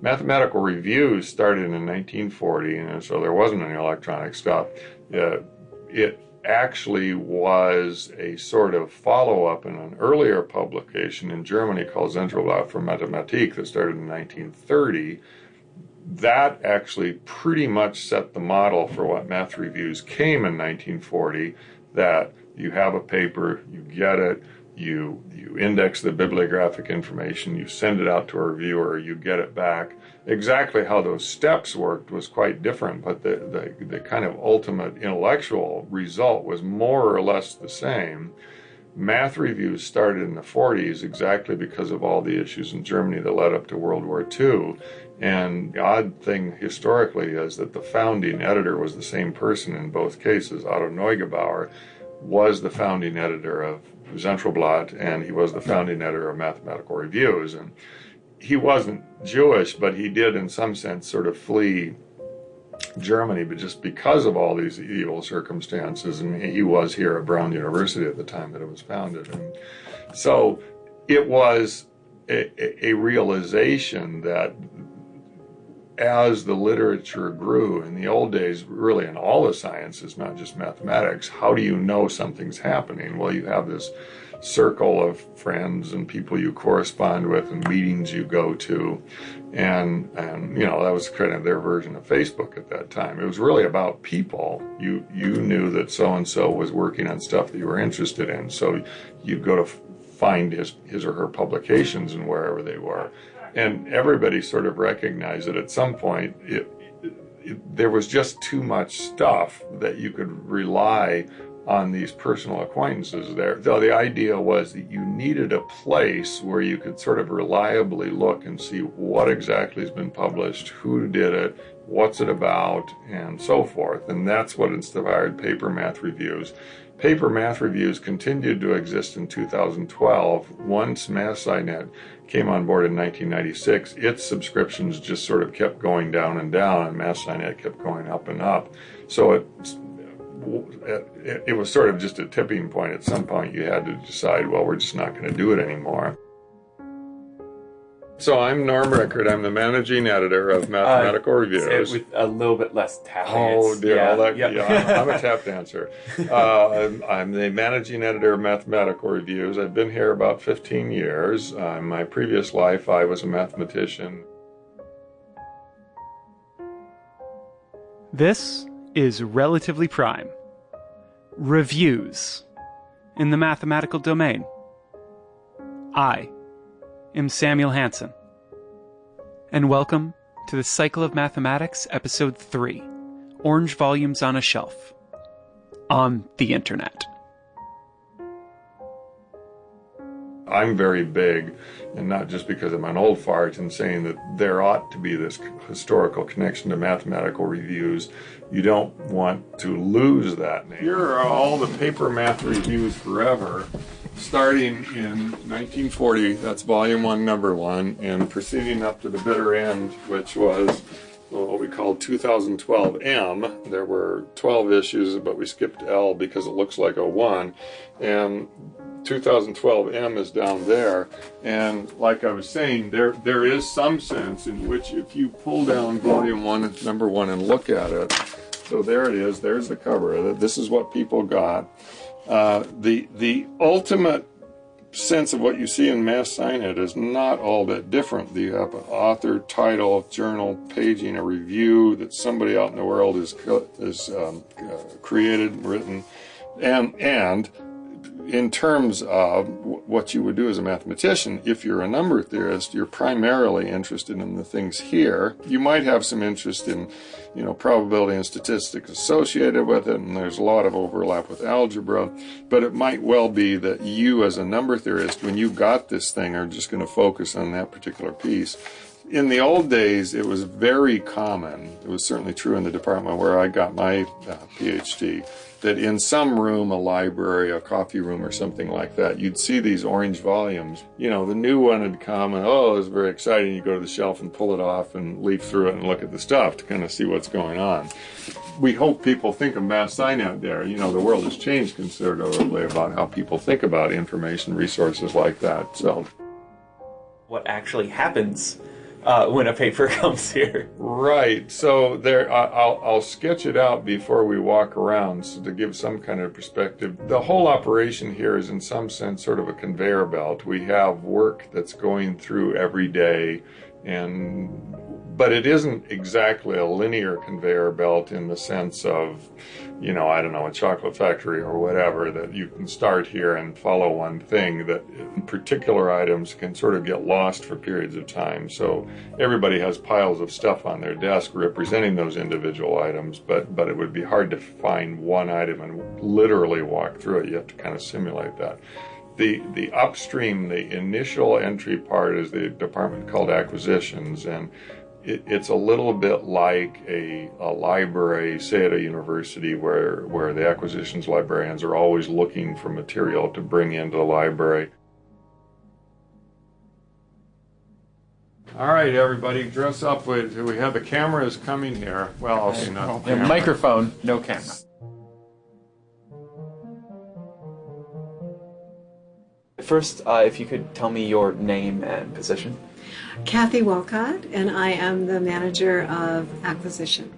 Mathematical reviews started in 1940, and so there wasn't any electronic stuff. It actually was a sort of follow-up in an earlier publication in Germany called Zentralblatt für Mathematik that started in 1930. That actually pretty much set the model for what math reviews came in 1940, that you have a paper, you get it, you index the bibliographic information, you send it out to a reviewer, you get it back. Exactly how those steps worked was quite different, but the kind of ultimate intellectual result was more or less the same. Math reviews started in the 40s exactly because of all the issues in Germany that led up to World War II. And the odd thing historically is that the founding editor was the same person in both cases. Otto Neugebauer was the founding editor of Zentralblatt, and he was the founding editor of Mathematical Reviews. And he wasn't Jewish, but he did in some sense sort of flee Germany, but just because of all these evil circumstances. And he was here at Brown University at the time that it was founded. And so it was a realization that as the literature grew in the old days, really in all the sciences, not just mathematics, how do you know something's happening? Well, you have this circle of friends and people you correspond with and meetings you go to. And you know, that was kind of their version of Facebook at that time. It was really about people. You knew that so-and-so was working on stuff that you were interested in. So you'd go to find his or her publications and wherever they were. And everybody sort of recognized that at some point there was just too much stuff that you could rely on these personal acquaintances there. So the idea was that you needed a place where you could sort of reliably look and see what exactly has been published, who did it, what's it about, and so forth. And that's what inspired paper math reviews. Paper math reviews continued to exist in 2012. Once MathSciNet came on board in 1996, its subscriptions just sort of kept going down and down, and MathSciNet kept going up and up. So it was sort of just a tipping point. At some point you had to decide, well, we're just not going to do it anymore. So I'm Norm Rickard. I'm the managing editor of Mathematical Reviews. With a little bit less tapping. Oh, dear. Yeah. I'm a tap dancer. I'm the managing editor of Mathematical Reviews. I've been here about 15 years. In my previous life, I was a mathematician. This is Relatively Prime. Reviews in the mathematical domain. I am Samuel Hansen, and welcome to the Cycle of Mathematics, Episode 3, Orange Volumes on a Shelf, on the Internet. I'm very big, and not just because I'm an old fart, in saying that there ought to be this historical connection to Mathematical Reviews. You don't want to lose that name. Here are all the paper math reviews forever, starting in 1940, that's volume 1, number 1, and proceeding up to the bitter end, which was what we call 2012 M. There were 12 issues, but we skipped L because it looks like a 1. And 2012 M is down there. And like I was saying, there is some sense in which if you pull down volume 1, number 1, and look at it, so there it is, there's the cover. This is what people got. The ultimate sense of what you see in MathSciNet is not all that different. You have an author, title, journal, paging, a review that somebody out in the world has created, written, and in terms of what you would do as a mathematician, if you're a number theorist, you're primarily interested in the things here. You might have some interest in, probability and statistics associated with it, and there's a lot of overlap with algebra, but it might well be that you as a number theorist, when you got this thing, are just going to focus on that particular piece. In the old days, it was very common, it was certainly true in the department where I got my PhD, that in some room, a library, a coffee room or something like that, you'd see these orange volumes. The new one had come and, it was very exciting. You go to the shelf and pull it off and leaf through it and look at the stuff to kind of see what's going on. We hope people think of MathSciNet there. The world has changed considerably about how people think about information resources like that. So, what actually happens when a paper comes here. Right. So there, I'll sketch it out before we walk around, so to give some kind of perspective. The whole operation here is, in some sense, sort of a conveyor belt. We have work that's going through every day, but it isn't exactly a linear conveyor belt in the sense of, I don't know, a chocolate factory or whatever, that you can start here and follow one thing. That particular items can sort of get lost for periods of time. So everybody has piles of stuff on their desk representing those individual items, but it would be hard to find one item and literally walk through it. You have to kind of simulate that. The upstream, the initial entry part, is the department called acquisitions, and it's a little bit like a library, say at a university, where the acquisitions librarians are always looking for material to bring into the library. All right, everybody, dress up. We have the cameras coming here. Well, okay, not the camera. Microphone, no camera. First, if you could tell me your name and position. Kathy Walcott, and I am the manager of acquisitions.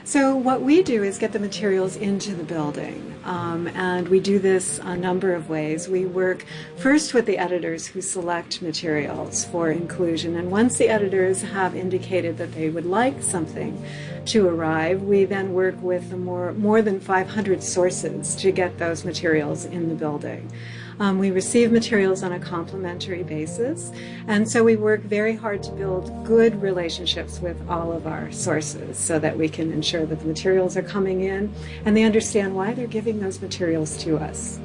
So what we do is get the materials into the building, and we do this a number of ways. We work first with the editors who select materials for inclusion, and once the editors have indicated that they would like something to arrive, we then work with the more than 500 sources to get those materials in the building. We receive materials on a complimentary basis, and so we work very hard to build good relationships with all of our sources so that we can ensure that the materials are coming in and they understand why they're giving those materials to us.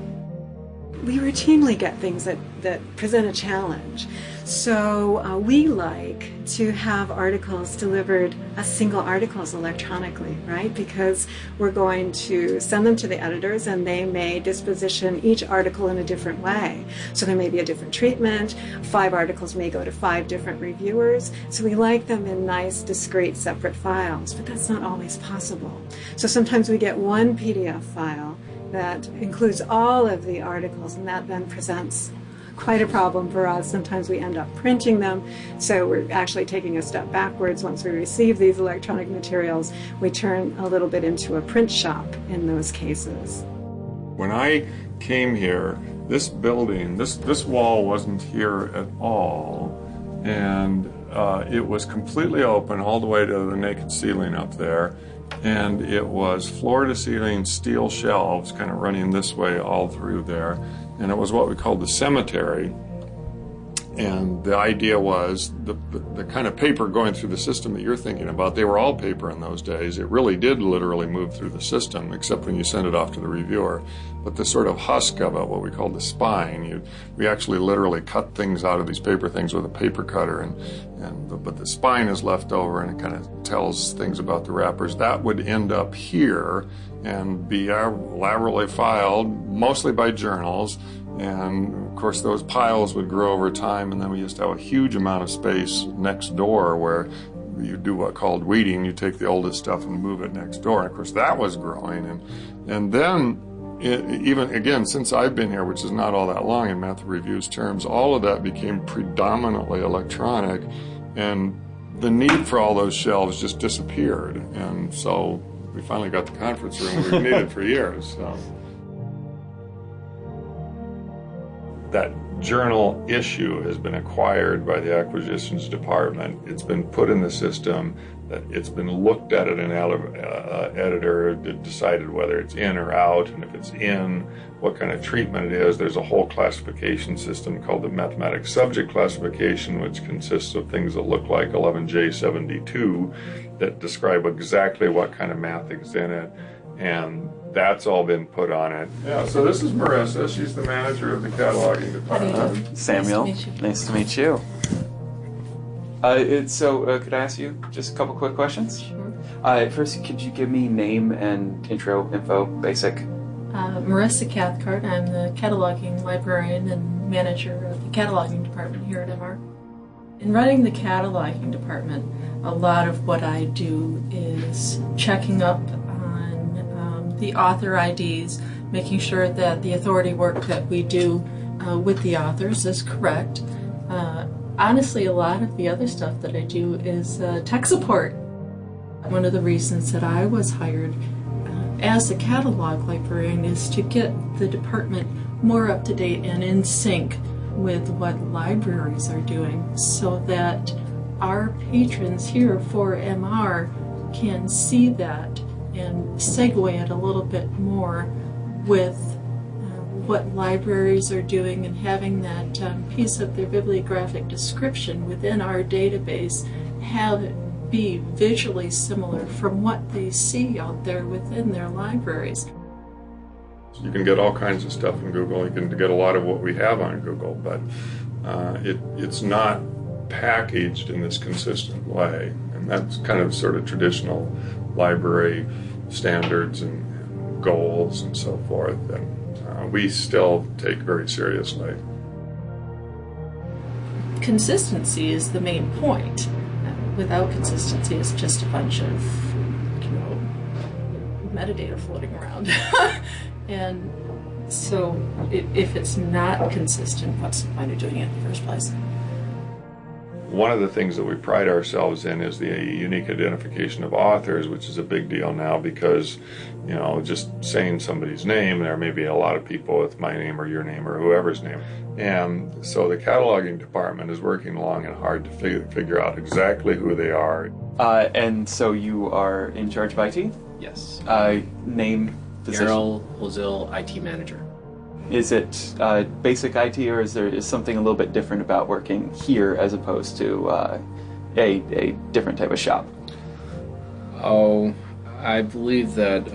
We routinely get things that present a challenge. So we like to have articles delivered as single articles electronically, right? Because we're going to send them to the editors and they may disposition each article in a different way. So there may be a different treatment. 5 articles may go to 5 different reviewers. So we like them in nice, discrete, separate files, but that's not always possible. So sometimes we get one PDF file that includes all of the articles, and that then presents quite a problem for us. Sometimes we end up printing them, so we're actually taking a step backwards. Once we receive these electronic materials, we turn a little bit into a print shop in those cases. When I came here, this building, this wall wasn't here at all, and it was completely open all the way to the naked ceiling up there. And it was floor-to-ceiling steel shelves kind of running this way all through there. And it was what we called the cemetery. And the idea was the kind of paper going through the system that you're thinking about, they were all paper in those days. It really did literally move through the system, except when you send it off to the reviewer. But the sort of husk of it, what we call the spine, we actually literally cut things out of these paper things with a paper cutter, but the spine is left over and it kind of tells things about the wrappers. That would end up here and be elaborately filed, mostly by journals. And of course those piles would grow over time, and then we used to have a huge amount of space next door where you do what's called weeding. You take the oldest stuff and move it next door, and of course that was growing. And then even again, since I've been here, which is not all that long in Math Review's terms, all of that became predominantly electronic, and the need for all those shelves just disappeared. And so we finally got the conference room we've needed for years. So. That journal issue has been acquired by the acquisitions department. It's been put in the system. It's been looked at an editor, decided whether it's in or out, and if it's in, what kind of treatment it is. There's a whole classification system called the mathematics subject classification, which consists of things that look like 11J72 that describe exactly what kind of math is in it. And that's all been put on it. Yeah, so this is Marissa. She's the manager of the cataloging department. Samuel, nice to meet you. Could I ask you just a couple quick questions? Sure. First, could you give me name and intro info, basic? Marissa Cathcart. I'm the cataloging librarian and manager of the cataloging department here at MR. In running the cataloging department, a lot of what I do is checking up the author IDs, making sure that the authority work that we do with the authors is correct, Honestly, a lot of the other stuff that I do is tech support. One of the reasons that I was hired as a catalog librarian is to get the department more up to date and in sync with what libraries are doing, so that our patrons here for MR can see that and segue it a little bit more with what libraries are doing, and having that piece of their bibliographic description within our database have it be visually similar from what they see out there within their libraries. You can get all kinds of stuff in Google. You can get a lot of what we have on Google, but it's not packaged in this consistent way. And that's kind of sort of traditional library standards and goals and so forth that we still take very seriously. Consistency is the main point. Without consistency, it's just a bunch of, metadata floating around. And so if it's not consistent, what's the point of doing it in the first place? One of the things that we pride ourselves in is the unique identification of authors, which is a big deal now because, just saying somebody's name, there may be a lot of people with my name or your name or whoever's name. And so the cataloging department is working long and hard to figure out exactly who they are. And so you are in charge of IT? Yes. Name, position? Errol Ozil, IT manager. Is it basic IT, or is something a little bit different about working here as opposed to a different type of shop? Oh, I believe that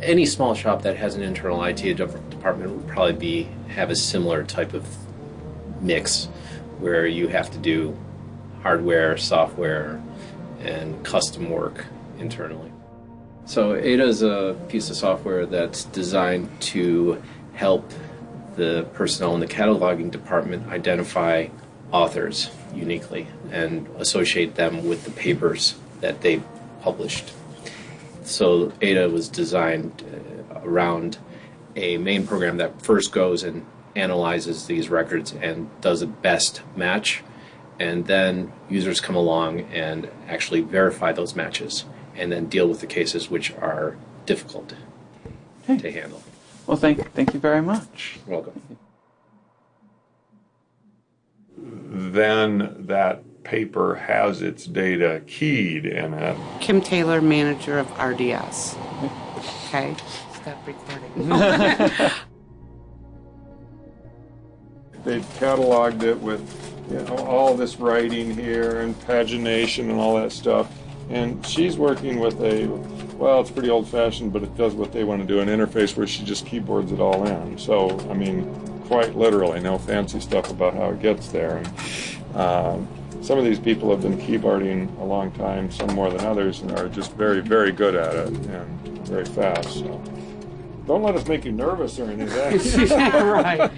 any small shop that has an internal IT department would probably have a similar type of mix, where you have to do hardware, software, and custom work internally. So Ada is a piece of software that's designed to help the personnel in the cataloging department identify authors uniquely and associate them with the papers that they published. So Ada was designed around a main program that first goes and analyzes these records and does a best match, and then users come along and actually verify those matches and then deal with the cases which are difficult to handle. Well, thank you very much. You're welcome. Then that paper has its data keyed in it. Kim Taylor, manager of RDS. Okay, stop recording. They've cataloged it with all this writing here and pagination and all that stuff. And she's working with it's pretty old-fashioned, but it does what they want to do, an interface where she just keyboards it all in. So, quite literally, no fancy stuff about how it gets there. And some of these people have been keyboarding a long time, some more than others, and are just very, very good at it and very fast. So don't let us make you nervous or anything. Right.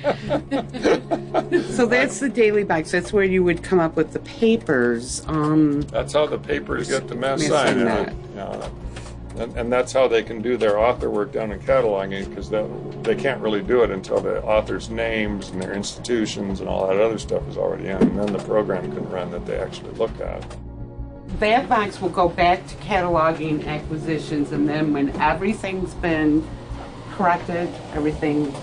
So that's the daily box. That's where you would come up with the papers. That's how the papers get the mass sign in it. And that's how they can do their author work down in cataloging, because they can't really do it until the author's names and their institutions and all that other stuff is already in, and then the program can run that they actually look at. That box will go back to cataloging acquisitions, and then when everything's been corrected, everything's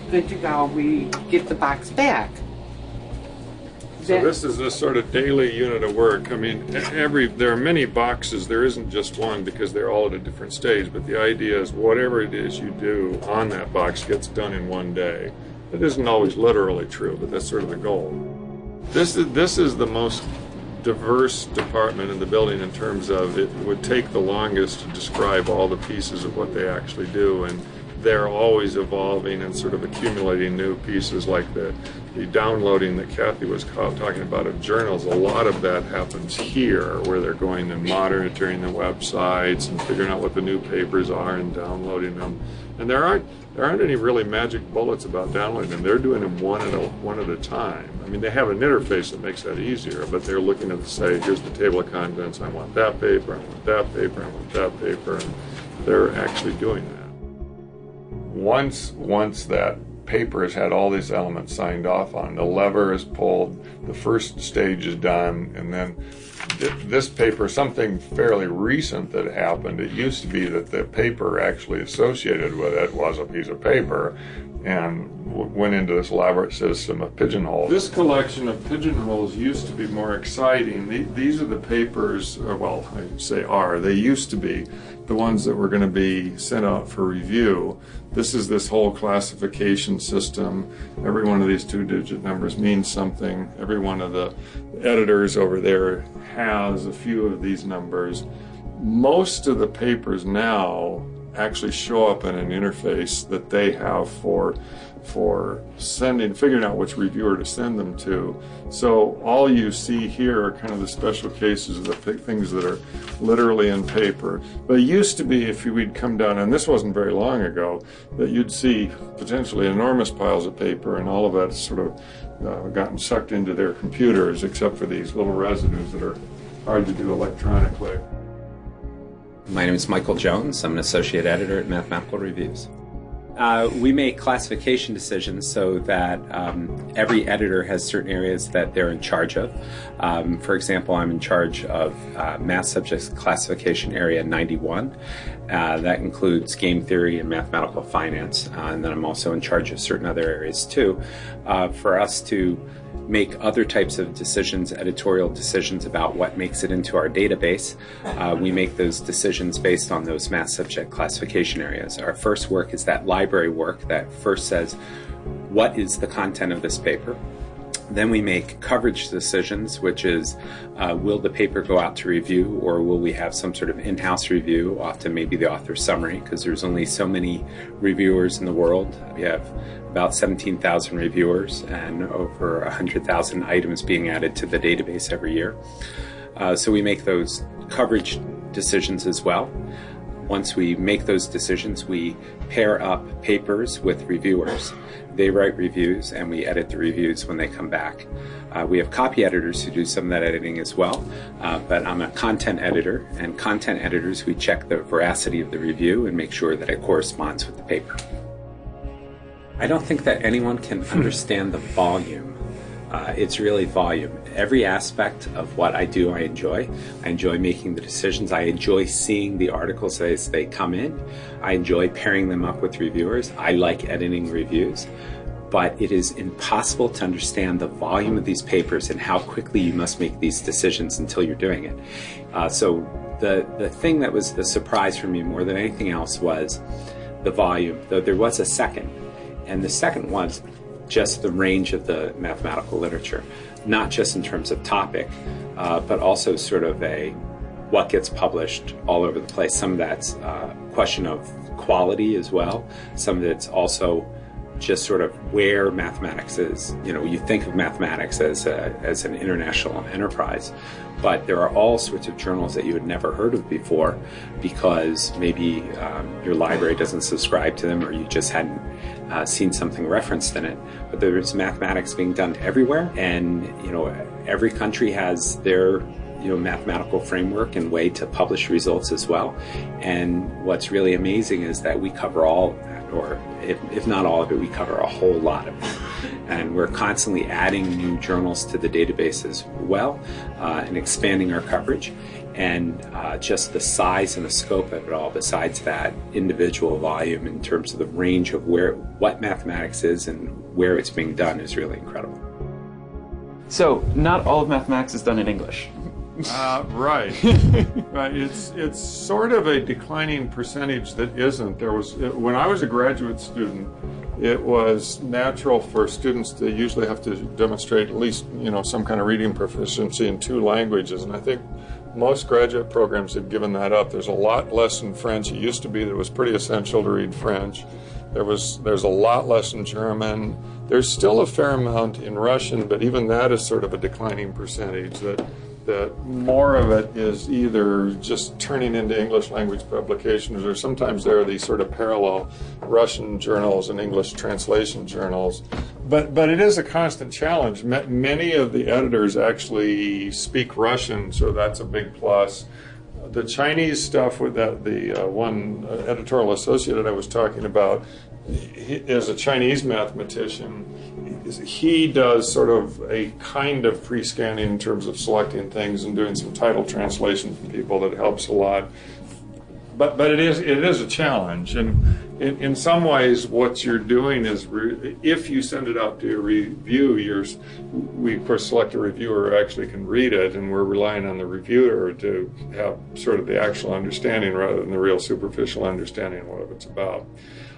good to go, we get the box back. So this is this sort of daily unit of work. There are many boxes. There isn't just one because they're all at a different stage. But the idea is whatever it is you do on that box gets done in one day. It isn't always literally true, but that's sort of the goal. This is the most diverse department in the building in terms of it would take the longest to describe all the pieces of what they actually do, and they're always evolving and sort of accumulating new pieces, like the downloading that Kathy was talking about of journals. A lot of that happens here, where they're going and monitoring the websites and figuring out what the new papers are and downloading them. And there aren't any really magic bullets about downloading them. They're doing them one at a time. They have an interface that makes that easier, but they're looking at say, here's the table of contents. I want that paper. I want that paper. I want that paper. And they're actually doing that. Once that paper has had all these elements signed off on. The lever is pulled, the first stage is done, and then this paper, something fairly recent that happened, it used to be that the paper actually associated with it was a piece of paper and went into this elaborate system of pigeonholes. This collection of pigeonholes used to be more exciting. These are the papers, well, I say they used to be the ones that were going to be sent out for review. This is this whole classification system. Every one of these 2-digit numbers means something. Every one of the editors over there has a few of these numbers. Most of the papers now actually show up in an interface that they have for figuring out which reviewer to send them to. So all you see here are kind of the special cases of the things that are literally in paper. But it used to be, if we'd come down, and this wasn't very long ago, that you'd see potentially enormous piles of paper, and all of that sort of gotten sucked into their computers, except for these little residues that are hard to do electronically. My name is Michael Jones. I'm an associate editor at Mathematical Reviews. We make classification decisions so that every editor has certain areas that they're in charge of. For example, I'm in charge of Math Subjects Classification Area 91. That includes game theory and mathematical finance. And then I'm also in charge of certain other areas too. For us to make other types of decisions, editorial decisions about what makes it into our database, we make those decisions based on those math subject classification areas. Our first work is that library work that first says, what is the content of this paper? Then we make coverage decisions, which is, will the paper go out to review, or will we have some sort of in-house review, often maybe the author's summary, because there's only so many reviewers in the world. We have about 17,000 reviewers and over 100,000 items being added to the database every year. So we make those coverage decisions as well. Once we make those decisions, we pair up papers with reviewers. They write reviews and we edit the reviews when they come back. We have copy editors who do some of that editing as well, but I'm a content editor, and content editors, we check the veracity of the review and make sure that it corresponds with the paper. I don't think that anyone can understand the volume. It's really volume. Every aspect of what I do, I enjoy. I enjoy making the decisions. I enjoy seeing the articles as they come in. I enjoy pairing them up with reviewers. I like editing reviews. But it is impossible to understand the volume of these papers and how quickly you must make these decisions until you're doing it. So the thing that was the surprise for me more than anything else was the volume, though there was a second. And the second was just the range of the mathematical literature, not just in terms of topic, but also sort of what gets published all over the place. Some of that's a question of quality as well. Some of it's also just sort of where mathematics is. You know, you think of mathematics as an international enterprise, but there are all sorts of journals that you had never heard of before because maybe your library doesn't subscribe to them, or you just hadn't seen something referenced in it. But there's mathematics being done everywhere, and every country has their mathematical framework and way to publish results as well. And what's really amazing is that we cover all of that, or if not all of it, we cover a whole lot of it. And we're constantly adding new journals to the database as well, and expanding our coverage. And just the size and the scope of it all, besides that individual volume in terms of the range of what mathematics is and where it's being done, is really incredible. So, not all of mathematics is done in English. Right. Right. It's sort of a declining percentage that isn't. When I was a graduate student, it was natural for students to usually have to demonstrate at least some kind of reading proficiency in 2 languages, and I think most graduate programs have given that up. There's a lot less in French. It used to be that it was pretty essential to read French. There's a lot less in German. There's still a fair amount in Russian, but even that is sort of a declining percentage. That more of it is either just turning into English language publications, or sometimes there are these sort of parallel Russian journals and English translation journals. But it is a constant challenge. Many of the editors actually speak Russian, so that's a big plus. The Chinese stuff with the one editorial associate that I was talking about is a Chinese mathematician. He does sort of a kind of pre-scanning in terms of selecting things and doing some title translation for people that helps a lot. But it is a challenge, and in some ways what you're doing is if you send it out to a review, we of course select a reviewer who actually can read it, and we're relying on the reviewer to have sort of the actual understanding rather than the real superficial understanding of what it's about.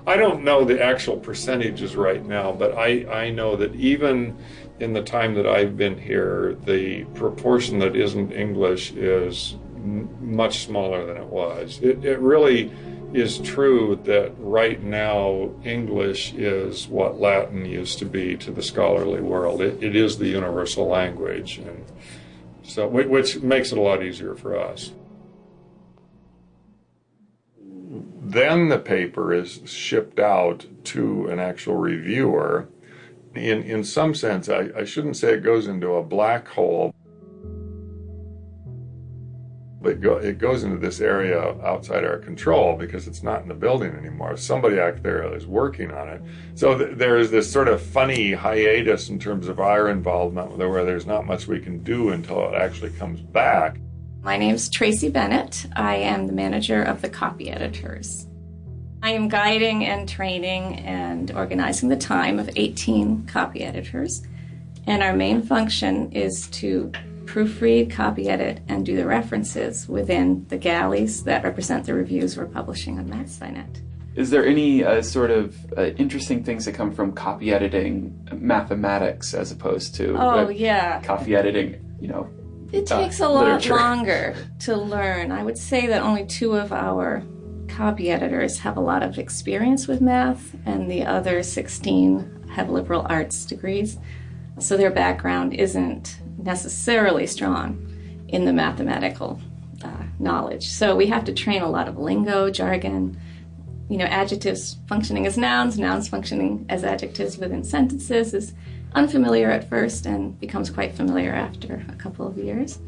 I don't know the actual percentages right now, but I know that even in the time that I've been here, the proportion that isn't English is much smaller than it was. It really is true that right now English is what Latin used to be to the scholarly world. It is the universal language, and so which makes it a lot easier for us. Then the paper is shipped out to an actual reviewer. In some sense, I shouldn't say it goes into a black hole, but it goes into this area outside our control because it's not in the building anymore. Somebody out there is working on it. So there is this sort of funny hiatus in terms of our involvement where there's not much we can do until it actually comes back. My name's Tracy Bennett. I am the manager of the copy editors. I am guiding and training and organizing the time of 18 copy editors. And our main function is to proofread, copy edit, and do the references within the galleys that represent the reviews we're publishing on MathSciNet. Is there any sort of interesting things that come from copy editing mathematics as opposed to copy editing, It takes a lot longer to learn. I would say that only 2 of our copy editors have a lot of experience with math, and the other 16 have liberal arts degrees. So their background isn't necessarily strong in the mathematical knowledge. So we have to train a lot of lingo, jargon, adjectives functioning as nouns, nouns functioning as adjectives within sentences is unfamiliar at first and becomes quite familiar after a couple of years.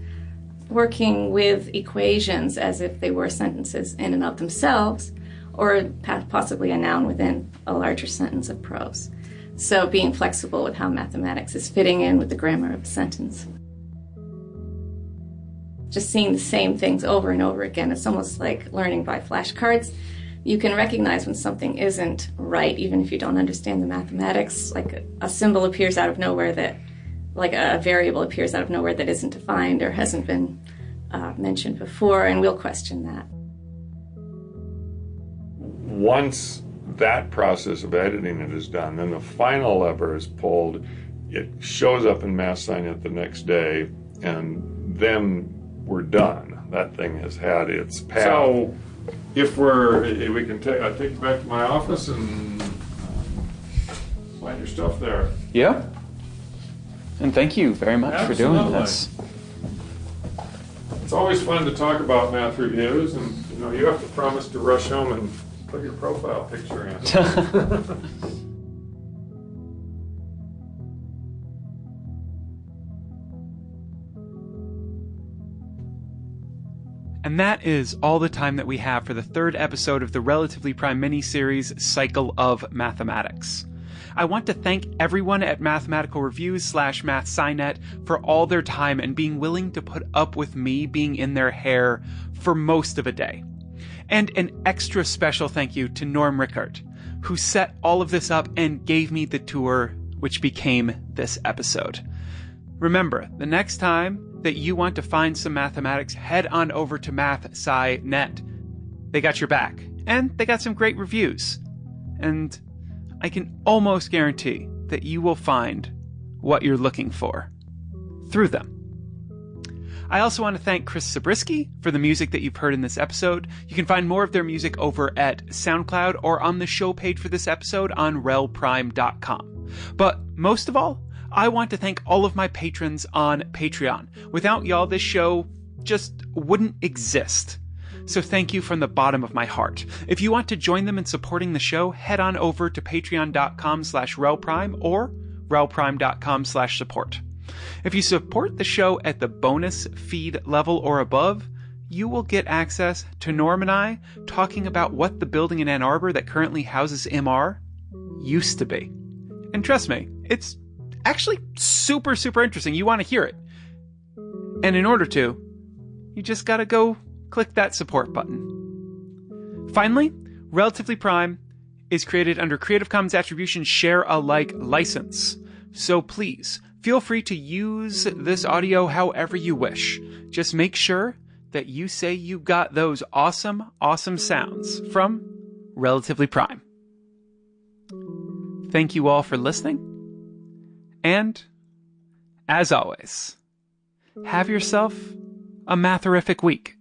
Working with equations as if they were sentences in and of themselves, or possibly a noun within a larger sentence of prose. So being flexible with how mathematics is fitting in with the grammar of a sentence. Just seeing the same things over and over again, it's almost like learning by flashcards. You can recognize when something isn't right, even if you don't understand the mathematics. Like a symbol appears out of nowhere like a variable appears out of nowhere that isn't defined or hasn't been mentioned before, and we'll question that. Once that process of editing it is done, then the final lever is pulled. It shows up in MathSciNet the next day, and then we're done. That thing has had its path. So if we can take you back to my office and find your stuff there. Yeah. And thank you very much for doing this. It's always fun to talk about math reviews, and you have to promise to rush home and put your profile picture in. And that is all the time that we have for the 3rd episode of the Relatively Prime mini-series, Cycle of Mathematics. I want to thank everyone at Mathematical Reviews /MathSciNet for all their time and being willing to put up with me being in their hair for most of a day. And an extra special thank you to Norm Rickert, who set all of this up and gave me the tour, which became this episode. Remember, the next time that you want to find some mathematics, head on over to MathSciNet. They got your back, and they got some great reviews. And I can almost guarantee that you will find what you're looking for through them. I also want to thank Chris Zabriskie for the music that you've heard in this episode. You can find more of their music over at SoundCloud or on the show page for this episode on relprime.com. But most of all, I want to thank all of my patrons on Patreon. Without y'all, this show just wouldn't exist. So thank you from the bottom of my heart. If you want to join them in supporting the show, head on over to patreon.com/relprime or relprime.com/support. If you support the show at the bonus feed level or above, you will get access to Norm and I talking about what the building in Ann Arbor that currently houses MR used to be. And trust me, it's actually super, super interesting. You want to hear it. And in order to, you just gotta go click that support button. Finally, Relatively Prime is created under Creative Commons Attribution Share Alike license. So please, feel free to use this audio however you wish. Just make sure that you say you got those awesome, awesome sounds from Relatively Prime. Thank you all for listening. And, as always, have yourself a matherific week.